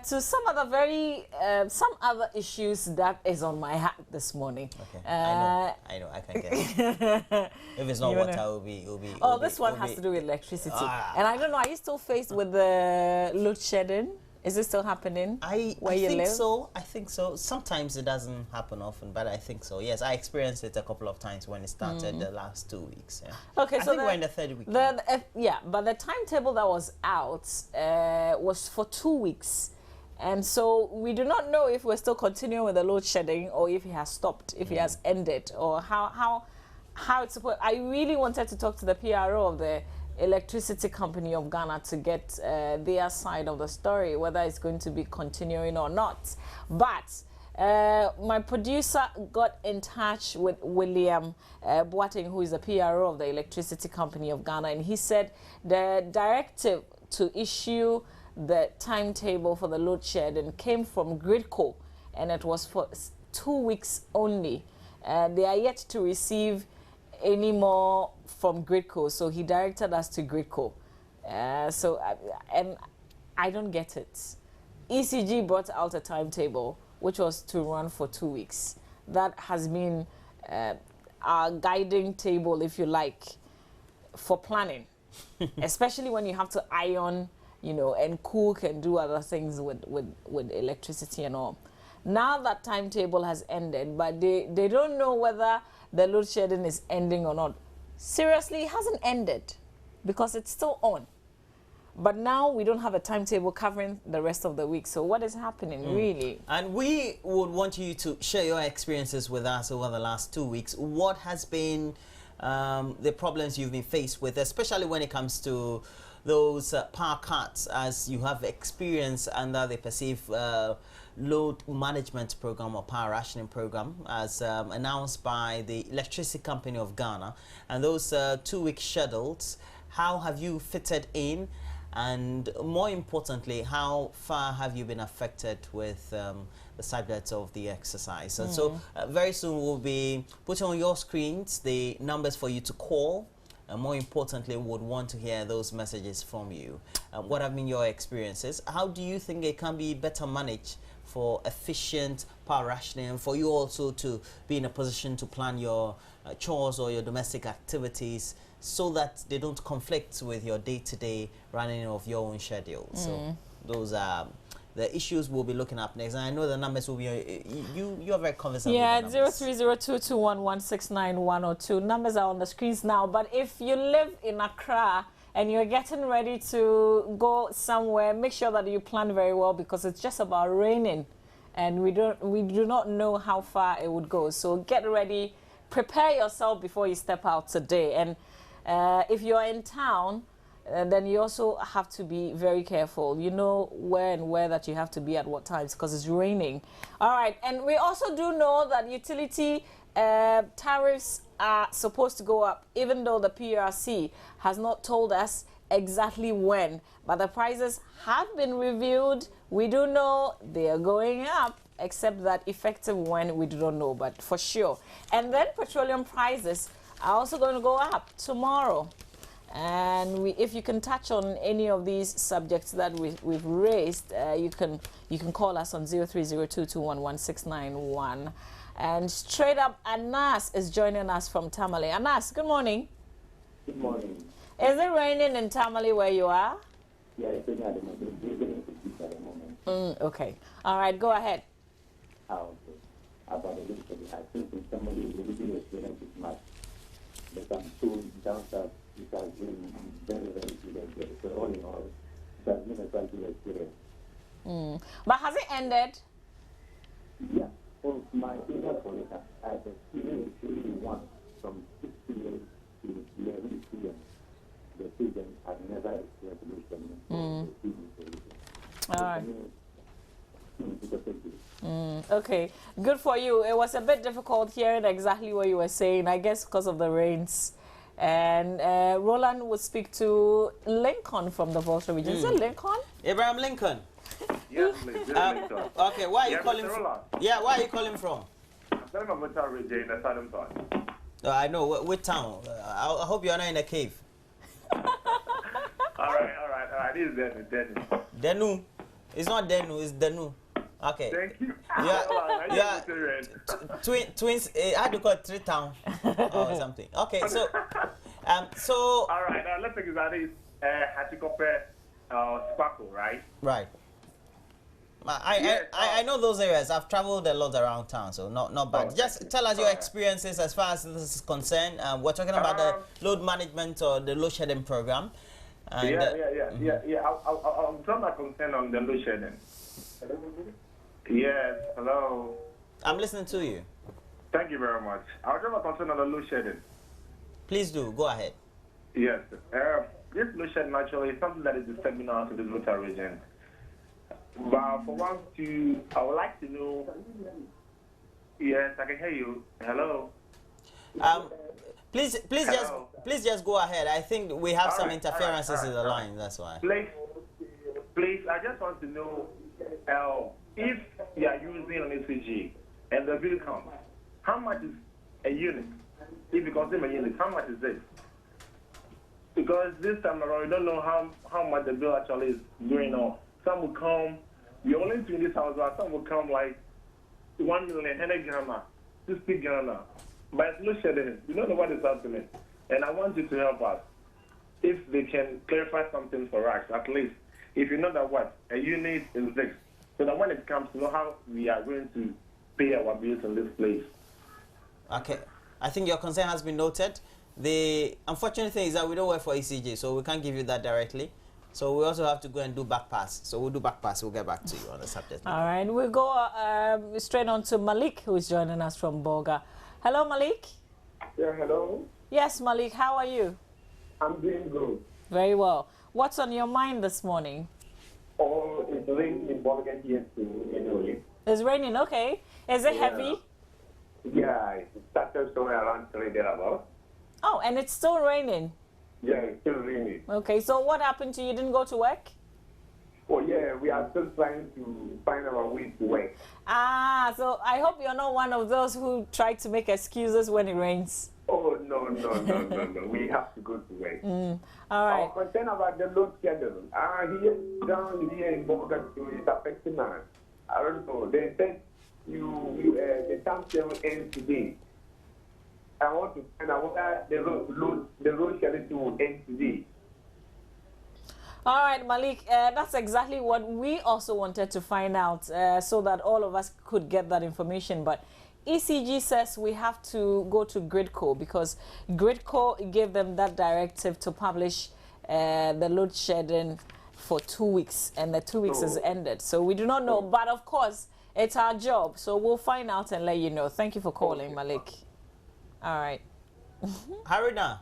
To some other issues that is on my hat this morning. Okay, I know, I can get it. If it's not water, it'll be. Oh, this one has to do with electricity. And I don't know, are you still faced with the load shedding? Is it still happening where you live? I think so. Sometimes it doesn't happen often, but I think so. Yes, I experienced it a couple of times when it started the last 2 weeks. Yeah. Okay, I think we're in the third week. Yeah, but the timetable that was out was for 2 weeks. And so we do not know if we're still continuing with the load shedding or if it has stopped, if it has ended, or how it's supposed. I really wanted to talk to the PRO of the Electricity Company of Ghana to get their side of the story, whether it's going to be continuing or not. But my producer got in touch with William Boateng, who is the PRO of the Electricity Company of Ghana, and he said the directive to issue the timetable for the load shedding came from Gridco, and it was for 2 weeks only. They are yet to receive any more from Gridco, so he directed us to Gridco. And I don't get it. ECG brought out a timetable which was to run for 2 weeks. That has been our guiding table, if you like, for planning, especially when you have to iron, you know, and cook and do other things with electricity and all. Now that timetable has ended, but they don't know whether the load shedding is ending or not. Seriously, it hasn't ended because it's still on. But now we don't have a timetable covering the rest of the week. So what is happening, really? And we would want you to share your experiences with us over the last 2 weeks. What has been the problems you've been faced with, especially when it comes to those power cuts, as you have experienced under the perceived load management program or power rationing program as announced by the Electricity Company of Ghana, and those 2 week schedules. How have you fitted in, and more importantly, how far have you been affected with the subjects of the exercise? And so very soon we'll be putting on your screens the numbers for you to call. And more importantly, would want to hear those messages from you. What have been your experiences? How do you think it can be better managed for efficient power rationing, for you also to be in a position to plan your chores or your domestic activities so that they don't conflict with your day-to-day running of your own schedule? So those are the issues we'll be looking up next. And I know the numbers will be, you're very conversant. Yeah, 030221169102. Numbers are on the screens now. But if you live in Accra and you're getting ready to go somewhere, make sure that you plan very well, because it's just about raining. And we do not know how far it would go. So get ready, prepare yourself before you step out today. And if you're in town, then you also have to be very careful. You know where that you have to be at what times, because it's raining. All right, and we also do know that utility tariffs are supposed to go up, even though the PRC has not told us exactly when. But the prices have been reviewed. We do know they are going up, except that effective when we do not know, but for sure. And then petroleum prices are also going to go up tomorrow. And if you can touch on any of these subjects that we've raised, you can call us on 0302211691. And straight up, Anas is joining us from Tamale. Anas, good morning. Good morning. Is it raining in Tamale where you are? Yeah, it's raining at the moment. Okay. All right, go ahead. About the load shedding, I think in Tamale the living experience is much. But I'm told down south it has been very, very good. So all in all, it has been a quite good experience. But has it ended? Yeah. For my area for it, I have experienced really one from 6 p.m. to 11 p.m. The students have never experienced load shedding. All right. Okay, good for you. It was a bit difficult hearing exactly what you were saying, I guess because of the rains. And Roland would speak to Lincoln from the Volta region. Is it Lincoln? Abraham Lincoln. Yes, please. Okay, where are you calling from? Yeah, where are you calling from? I'm telling my Volta region in the southern part. I know, what town? I hope you're not in a cave. All right. This is Dennis. Denu. It's not Denu, it's Denu. Okay. Thank you. Yeah, twins. How do you call it? 3 town or something? Okay, so All right, let's take that is Hatikope Sparkle, right? right. Yes, I know those areas. I've traveled a lot around town, so not bad. Oh, Just tell us your experiences as far as this is concerned. We're talking about the load management or the load shedding program. And, Yeah. I'm trying to concern on the load shedding. Yes, hello. I'm listening to you. Thank you very much. I was trying to concern on the load shedding. Please do. Go ahead. Yes. This load shedding actually is something that is disturbing us in the local region. But for one, I would like to know. Yes, I can hear you. Hello. Please just go ahead. I think we have some interferences in the line. That's why. Please, I just want to know if you are using an ECG and the bill comes, how much is a unit? If you consume a unit, how much is this? Because this time around, we don't know how much the bill actually is going on. Some will come, we only in this house, but some will come like 1 million, 100 Ghana, 60 Ghana. But it's no shedding. We don't know what is happening. And I want you to help us. If they can clarify something for us, at least, if you know that what a unit is this, so that when it comes to know how we are going to pay our bills in this place. Okay. I think your concern has been noted. The unfortunate thing is that we don't work for ECG, so we can't give you that directly. So we also have to go and do back pass. So we'll do back pass. We'll get back to you on the subject. All right, we'll go straight on to Malik, who is joining us from Boga. Hello, Malik. Yeah, hello. Yes, Malik, how are you? I'm doing good. Very well. What's on your mind this morning? Oh, it's raining in Bolgan here too, anyway. It's raining, okay. Is it heavy? Yeah, it started somewhere around 3 thereabouts. Oh, and it's still raining. Yeah, it's still raining. Okay, so what happened to you? You didn't go to work? Oh, yeah, we are still trying to find our way to work. Ah, so I hope you're not one of those who try to make excuses when it rains. Oh, no. We have to go to work. All right. Our concern about the load schedule. Here, down here in Bolgan, it's affecting us. I don't know. They said the time will end today. I want to find out whether the road schedule will end today. All right, Malik, that's exactly what we also wanted to find out so that all of us could get that information. But ECG says we have to go to Gridco because Gridco gave them that directive to publish the load shedding for 2 weeks, and the 2 weeks has ended. So we do not know, but of course, it's our job. So we'll find out and let you know. Thank you for calling, Malik. All right. Harina.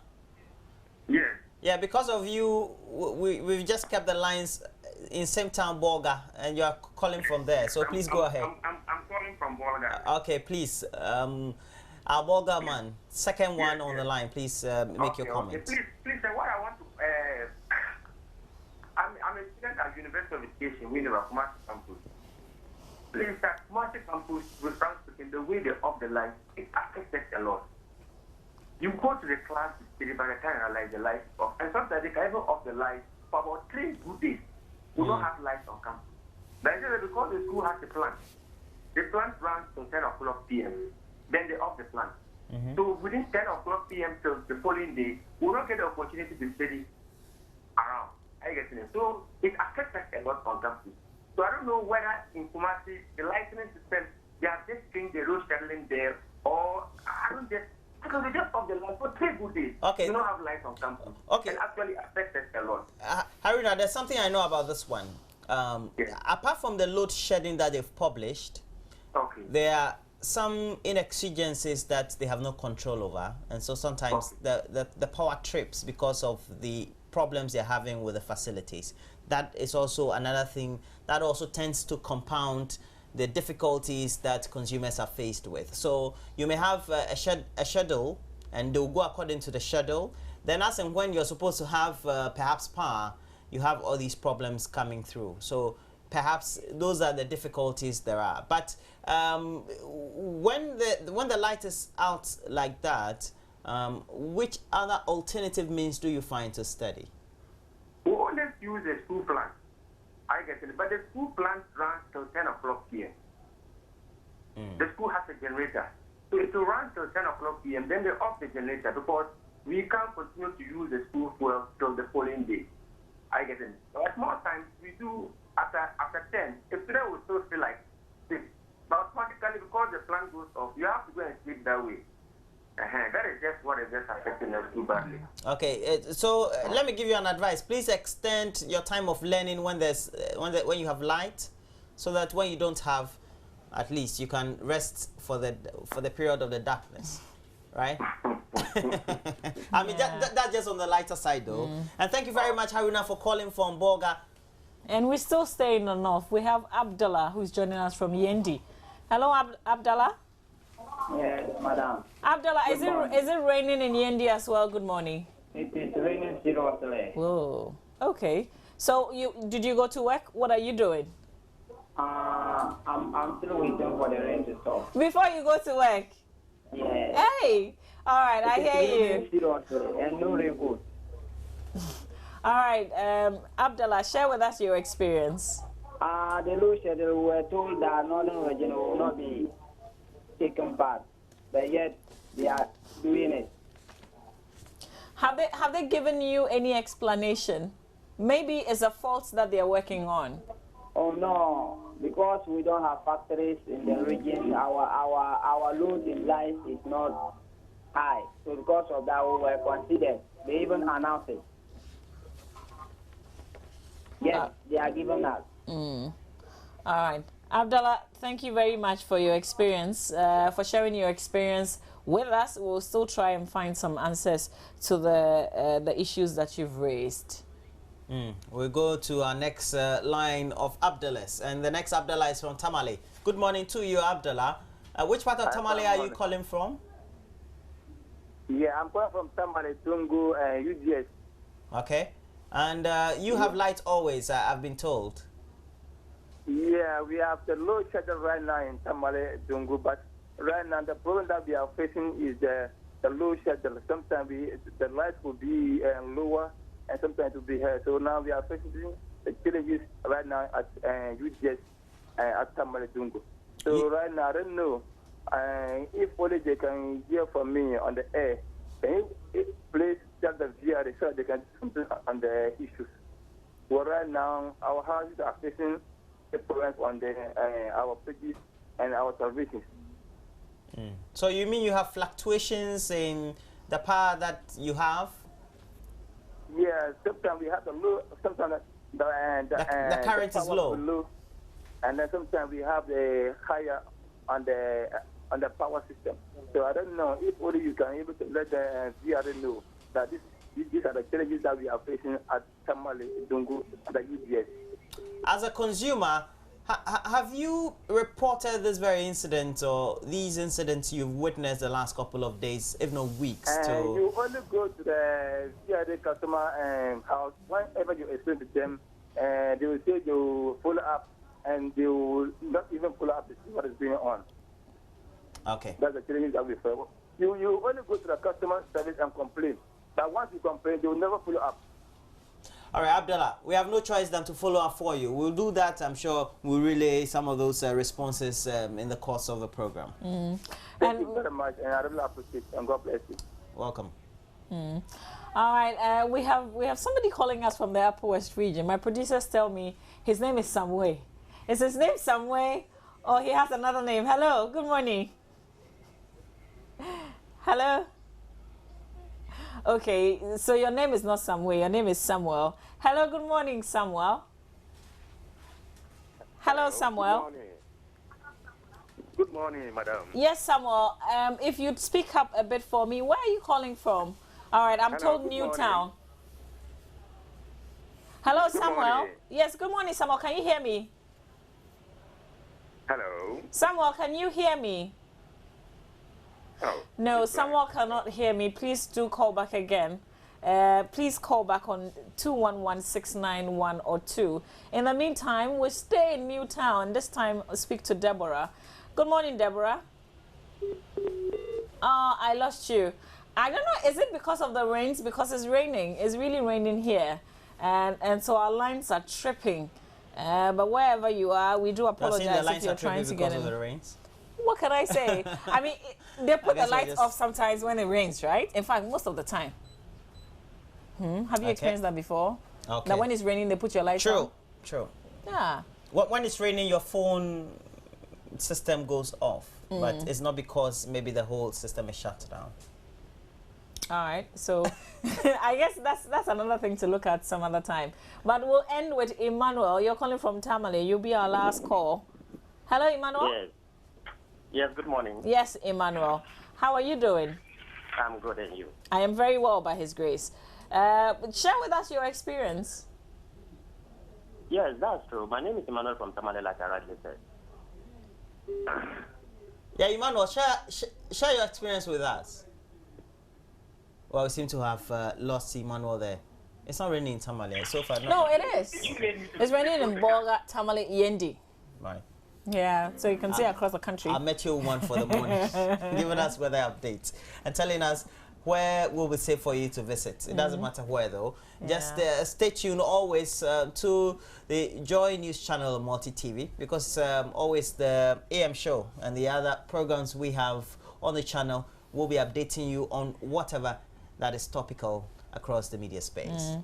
Yes. Yeah, because of you, we've just kept the lines in same town, Bolga, and you are calling from there. So please go ahead. I'm calling from Bolga. Okay, please. Our Bolga man, second one on the line, please make your comment. Okay. Please, what I want to... I'm a student at University of Education, we have Kumasi campus. Please, at Kumasi campus, with frank speaking, the way they off the line, it affects us a lot. You go to the class, by the time you realize the lights off, and sometimes they can even off the lights for about 3 good days. We don't have lights on campus. But because the school has a plant, the plant runs till 10 o'clock p.m. Then they off the plant. So within 10 o'clock p.m. till the following day, we don't get the opportunity to study around. I get it. So it affects us a lot on campus. So I don't know whether in Kumasi, the lighting system, they have just changed the road scheduling there, or I don't just... Because they just off the light for 3 good days. Okay. You don't have lights on campus. Okay. It actually affects us a lot. Harina, there's something I know about this one. Yes. Apart from the load shedding that they've published, Okay. there are some inexigencies that they have no control over, and so sometimes the power trips because of the problems they're having with the facilities. That is also another thing that also tends to compound the difficulties that consumers are faced with. So you may have a schedule, and they'll go according to the schedule. Then as and when you're supposed to have perhaps power, you have all these problems coming through. So perhaps those are the difficulties there are. But when the light is out like that, which other alternative means do you find to study? We always use a school plant. I get it. But the school plant runs till 10 o'clock p.m. The school has a generator. So it will run till 10 o'clock p.m. Then they off the generator because we can't continue to use the school fuel till the following day. I get it. So at more times, we do after 10. If today we still feel like 6. But automatically, because the plant goes off, you have to go and sleep that way. That is just what is just affecting us too badly. Okay, so let me give you an advice. Please extend your time of learning when there's when you have light, so that when you don't have, at least you can rest for the period of the darkness, right? I mean that's just on the lighter side though. And thank you very much, Haruna, for calling from Boga. And we're still staying in the north. We have Abdullah who's joining us from Yendi. Hello, Abdullah. Yes, madam. Abdullah, is it raining in Yendi as well? Good morning. It is raining seriously. Whoa. Okay. So did you go to work? What are you doing? I'm still waiting for the rain to stop. Before you go to work? Yes. Hey. All right, I hear you. Seriously, and no raincoat. All right, Abdullah, share with us your experience. The load schedule, we were told that Northern region will not be taken part, but yet they are doing it. Have they given you any explanation? Maybe it's a fault that they are working on. Oh no, because we don't have factories in the region, our load in life is not high. So because of that, we were considered. They even announced it. Yes, they are giving us. All right. Abdullah, thank you very much for your experience, for sharing your experience with us. We'll still try and find some answers to the issues that you've raised. We'll go to our next line of Abdullahs, and the next Abdullah is from Tamale. Good morning to you, Abdullah. Which part of Tamale are you calling from? Yeah, I'm calling from Tamale, Tungu, UGS. Okay. And you have light always, I've been told. Yeah, we have the low schedule right now in Tamale, Tungu, but right now the problem that we are facing is the low schedule. Sometimes the light will be lower and sometimes it will be higher. So now we are facing the challenges right now at UGS at Tamale, Tungu. So right now, I don't know if only they can hear from me on the air. Can you please tell the VR so they can do on the issues? Well, right now, our houses are facing the problems on our pages and our services. So you mean you have fluctuations in the power that you have? Yeah, sometimes we have the low, sometimes the current is low. And then sometimes we have the higher on the power system. So I don't know if only you can able to let the VR know that these are the challenges that we are facing at Tamale, Dungu, and the UBS. As a consumer, have you reported this very incident or these incidents you've witnessed the last couple of days, if not weeks? You only go to the VRA customer house. Whenever you explain to them, they will say they will follow up, and they will not even follow up to see what is going on. Okay. That's the challenge that we face. You only go to the customer service and complain. But once you complain, they will never follow up. All right, Abdullah, we have no choice than to follow up for you. We'll do that. I'm sure we'll relay some of those responses in the course of the program. Thank you very much, and I really appreciate it, and God bless you. Welcome. All right, we have somebody calling us from the Upper West region. My producers tell me his name is Samway. Is his name Samway, or he has another name? Hello, good morning. Hello. Okay, so your name is not Samway, your name is Samuel. Hello, good morning, Samuel. Hello, Samuel. Good morning, madam. Yes, Samuel. If you'd speak up a bit for me, where are you calling from? All right, I'm told Newtown. Hello, Samuel. Yes, good morning, Samuel. Can you hear me? Hello. Samuel, can you hear me? Oh, no, Samuel cannot hear me. Please do call back again. Please call back on 211-691 or 2. In the meantime, we stay in Newtown. This time, I'll speak to Deborah. Good morning, Deborah. I lost you. I don't know. Is it because of the rains? Because it's raining. It's really raining here, and so our lines are tripping. But wherever you are, we do I've seen the apologize if lines you're are trying tripping to get because of in. the rains. What can I say? I mean, they put the guess we're lights just- off sometimes when it rains, right? In fact, most of the time. Have you experienced that before? Okay. That when it's raining, they put your lights on? True. Yeah. When it's raining, your phone system goes off, but it's not because maybe the whole system is shut down. All right. So I guess that's another thing to look at some other time. But we'll end with Emmanuel. You're calling from Tamale. You'll be our last call. Hello, Emmanuel? Yes. Yes, good morning. Yes, Emmanuel. How are you doing? I'm good, and you? I am very well by His grace. Share with us your experience. Yes, that's true. My name is Emmanuel from Tamale, like I rightly said. Yeah, Emmanuel, share your experience with us. Well, we seem to have lost Emmanuel there. It's not raining in Tamale so far. No, it is. It's raining in Boga, Tamale, Yendi. Right. Yeah, so you can see across the country. I met you one for the morning, giving us weather updates and telling us where will be safe for you to visit. It doesn't matter where though. Just stay tuned always to the Joy News channel on Multi TV, because always the AM show and the other programs we have on the channel will be updating you on whatever that is topical across the media space.